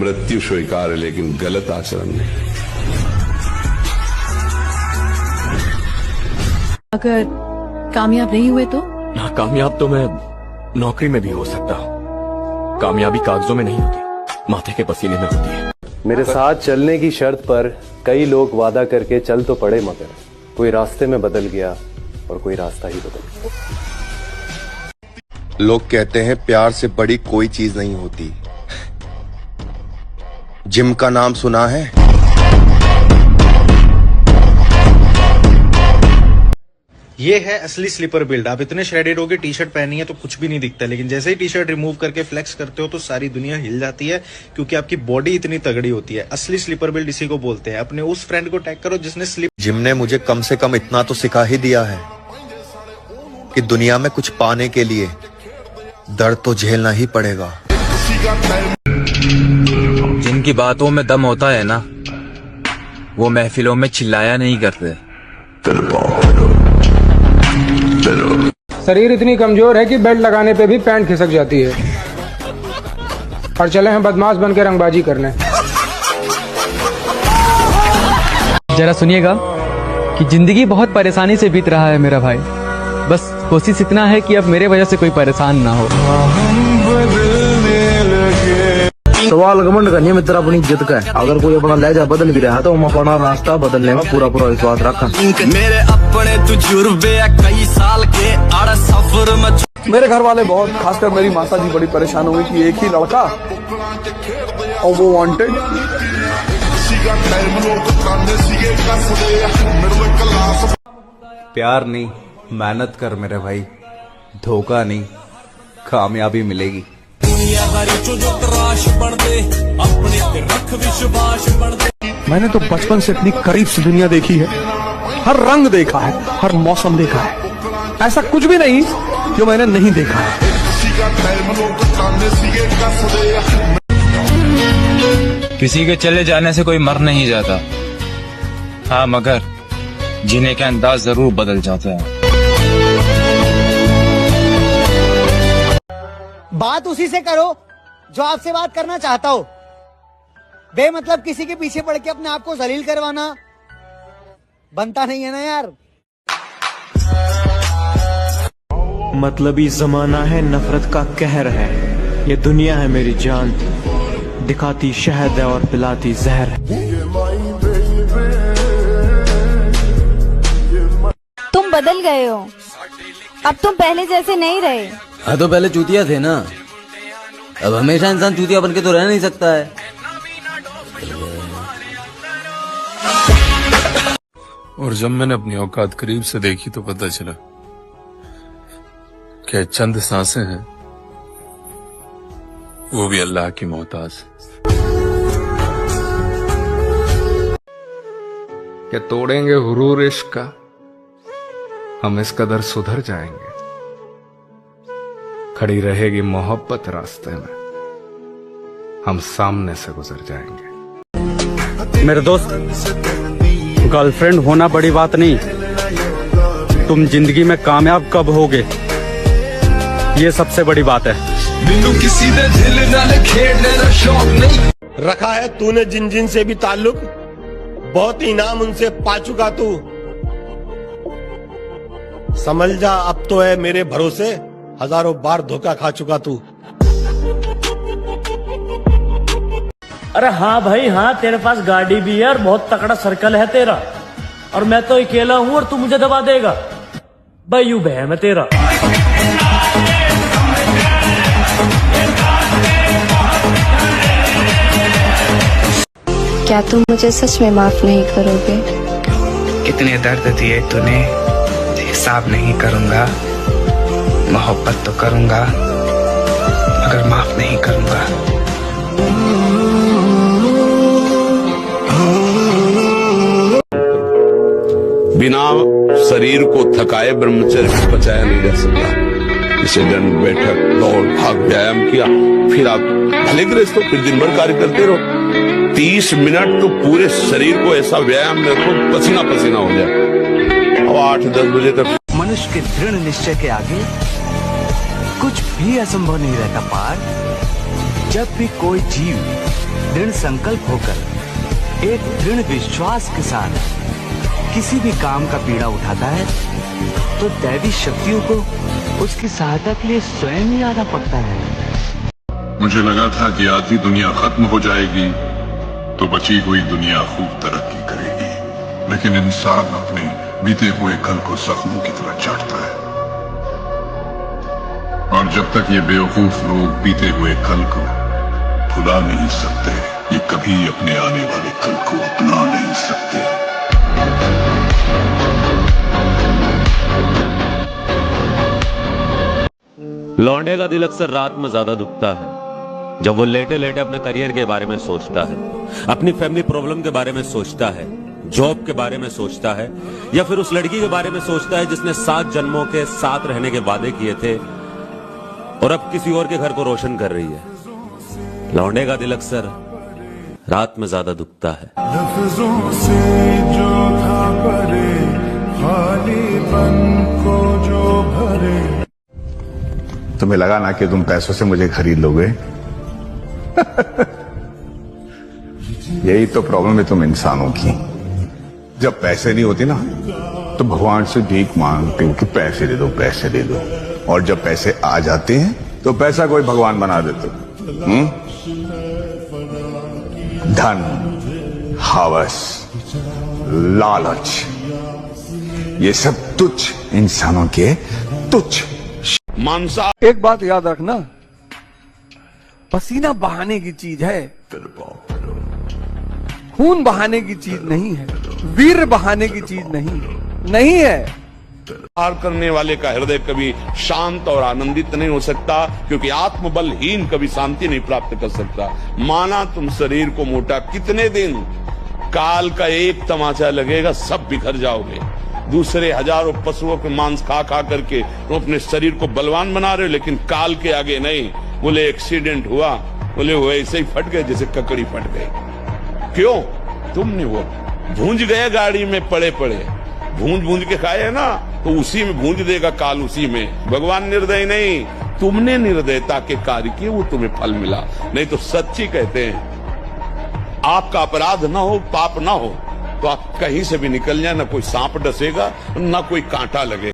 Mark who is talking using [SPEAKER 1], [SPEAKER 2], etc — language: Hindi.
[SPEAKER 1] मृत्यु स्वीकार है लेकिन गलत आचरण नहीं।
[SPEAKER 2] अगर कामयाब नहीं हुए तो?
[SPEAKER 3] नाकामयाब तो मैं नौकरी में भी हो सकता हूँ। कामयाबी कागजों में नहीं होती, माथे के पसीने में होती है।
[SPEAKER 4] मेरे साथ चलने की शर्त पर कई लोग वादा करके चल तो पड़े, मगर कोई रास्ते में बदल गया और कोई रास्ता ही बदल गया।
[SPEAKER 5] लोग कहते हैं प्यार से बड़ी कोई चीज नहीं होती। जिम का नाम सुना है?
[SPEAKER 6] ये है असली स्लीपर बिल्ड। आप इतने श्रेडेड हो के टी शर्ट पहनी है तो कुछ भी नहीं दिखता, लेकिन जैसे ही टी शर्ट रिमूव करके फ्लेक्स करते हो तो सारी दुनिया हिल जाती है, क्योंकि आपकी बॉडी इतनी तगड़ी होती है। असली स्लीपर बिल्ड इसी को बोलते हैं। अपने उस फ्रेंड को टैग करो जिसने
[SPEAKER 5] जिम ने मुझे कम से कम इतना तो सिखा ही दिया है कि दुनिया में कुछ पाने के लिए दर्द तो झेलना ही पड़ेगा।
[SPEAKER 7] जिनकी बातों में दम होता है ना, वो महफिलों में चिल्लाया नहीं करते।
[SPEAKER 8] शरीर इतनी कमजोर है कि बेल्ट लगाने पे भी पैंट खिसक जाती है, और चले हैं बदमाश बन के रंगबाजी करने।
[SPEAKER 9] जरा सुनिएगा कि जिंदगी बहुत परेशानी से बीत रहा है मेरा भाई। बस कोशिश इतना है कि अब मेरे वजह से कोई परेशान ना हो।
[SPEAKER 10] सवाल घमंड करनी है मित्र अपनी इज्जत का है। अगर कोई अपना लहजा बदल भी रहा है तो हम अपना रास्ता बदलने में पूरा विश्वास रखा।
[SPEAKER 11] मेरे अपने तजुर्बे कई साल के अड़ सफर में।
[SPEAKER 12] मेरे घर वाले बहुत, खासकर मेरी माता जी बड़ी परेशान हुई कि एक ही लड़का और वो वांटेड।
[SPEAKER 13] प्यार नहीं, मेहनत कर मेरे भाई, धोखा नहीं, कामयाबी मिलेगी।
[SPEAKER 12] मैंने तो बचपन से इतनी करीब से दुनिया देखी है, हर रंग देखा है, हर मौसम देखा है, ऐसा कुछ भी नहीं जो मैंने नहीं देखा है।
[SPEAKER 7] किसी के चले जाने से कोई मर नहीं जाता, हाँ मगर जीने का अंदाज जरूर बदल जाता है।
[SPEAKER 14] बात उसी से करो जो आपसे बात करना चाहता हो। बेमतलब किसी के पीछे पड़ के अपने आप को जलील करवाना बनता नहीं है ना यार।
[SPEAKER 15] मतलबी जमाना है, नफरत का कहर है, ये दुनिया है मेरी जान, दिखाती शहद है और पिलाती जहर है।
[SPEAKER 16] तुम बदल गए हो, अब तुम पहले जैसे नहीं रहे।
[SPEAKER 10] हाँ तो पहले चूतिया थे ना, अब हमेशा इंसान चूतिया बन के तो रह नहीं सकता है।
[SPEAKER 1] और जब मैंने अपनी औकात करीब से देखी तो पता चला क्या चंद सांसें हैं, वो भी अल्लाह की मोहताज।
[SPEAKER 17] क्या तोड़ेंगे हुरूर इश्क का, हम इस कदर सुधर जाएंगे। खड़ी रहेगी मोहब्बत रास्ते में, हम सामने से गुजर जाएंगे।
[SPEAKER 18] मेरे दोस्त, गर्लफ्रेंड होना बड़ी बात नहीं, तुम जिंदगी में कामयाब कब होगे ये सबसे बड़ी बात है।
[SPEAKER 11] किसी दे दिल नाल खेडने दा शौक नहीं
[SPEAKER 19] रखा है तूने जिन जिन से भी ताल्लुक, बहुत इनाम उनसे पा चुका तू। समझ जा अब तो है मेरे भरोसे, हजारों बार धोखा खा चुका तू।
[SPEAKER 20] अरे हाँ भाई हाँ, तेरे पास गाड़ी भी है और बहुत तकड़ा सर्कल है तेरा, और मैं तो अकेला हूँ और तू मुझे दबा देगा। भाई यू बहम है तेरा।
[SPEAKER 16] क्या तुम मुझे सच में माफ नहीं करोगे?
[SPEAKER 9] कितने दर्द दिए तूने हिसाब नहीं करूंगा, मोहब्बत तो करूंगा मगर माफ नहीं करूंगा।
[SPEAKER 1] बिना शरीर को थकाए ब्रह्मचर्य बचाया नहीं जा सकता। इसे दंड, बैठक, दौड़, भाग, व्यायाम किया, फिर आप भले ग्रस्त हो, फिर दिन भर कार्य करते रहो। 30 मिनट तो पूरे शरीर को ऐसा व्यायाम में रखो पसीना पसीना हो जाए। अब 8-10 बजे तक
[SPEAKER 5] मनुष्य के दृढ़ निश्चय के आगे कुछ भी असंभव नहीं रहता पार। जब भी कोई जीव
[SPEAKER 11] दृढ़ संकल्प होकर, एक दृढ़ विश्वास के साथ किसी भी काम का बीड़ा उठाता है तो दैवी शक्तियों को उसकी सहायता के लिए स्वयं ही आना पड़ता है।
[SPEAKER 21] मुझे लगा था कि आधी दुनिया खत्म हो जाएगी तो बची हुई दुनिया खूब तरक्की करेगी, लेकिन इंसान अपने बीते हुए कल को जख्मों की तरह चाटता है। और जब तक ये बेवकूफ लोग बीते हुए कल को भुला नहीं सकते, ये कभी अपने आने वाले कल को अपना नहीं सकते।
[SPEAKER 22] लौंडे का दिल अक्सर रात में ज्यादा दुखता है, जब वो लेटे लेटे अपने करियर के बारे में सोचता है, अपनी फैमिली प्रॉब्लम के बारे में सोचता है, जॉब के बारे में सोचता है, या फिर उस लड़की के बारे में सोचता है जिसने 7 जन्मों के साथ रहने के वादे किए थे और अब किसी और के घर को रोशन कर रही है। लौंडे का दिल अक्सर रात में ज्यादा दुखता है।
[SPEAKER 23] लफ्जों से जो था परे, खालीपन को जो भरे।
[SPEAKER 17] तुम्हें लगा ना कि तुम पैसों से मुझे खरीद लोगे? यही तो प्रॉब्लम है तुम इंसानों की। जब पैसे नहीं होते ना तो भगवान से भीख मांगते हो कि पैसे दे दो, पैसे दे दो, और जब पैसे आ जाते हैं तो पैसा कोई भगवान बना देते हो। धन, हवस, लालच, ये सब तुच्छ इंसानों के तुच्छ।
[SPEAKER 1] मानसा
[SPEAKER 12] एक बात याद रखना, पसीना बहाने की चीज है, खून बहाने की चीज नहीं है, वीर बहाने की चीज नहीं है।
[SPEAKER 1] प्यार करने वाले का हृदय कभी शांत और आनंदित नहीं हो सकता, क्योंकि आत्मबलहीन कभी शांति नहीं प्राप्त कर सकता। माना तुम शरीर को मोटा कितने दिन, काल का एक तमाचा लगेगा सब बिखर जाओगे। दूसरे हजारों पशुओं के मांस खा खा करके तुम अपने शरीर को बलवान बना रहे हो, लेकिन काल के आगे नहीं। बोले एक्सीडेंट हुआ, बोले वो ऐसे ही फट गए जैसे ककड़ी फट गई। क्यों? तुमने वो भूंज गए गाड़ी में पड़े पड़े, भूंज के खाए ना, तो उसी में भूंज देगा काल, उसी में। भगवान निर्दय नहीं, तुमने निर्दयता के कार्य किए, वो तुम्हें फल मिला। नहीं तो सच्ची कहते हैं, आपका अपराध ना हो, पाप ना हो, तो आप कहीं से भी निकल जाए, ना कोई सांप डसेगा, ना कोई कांटा लगे।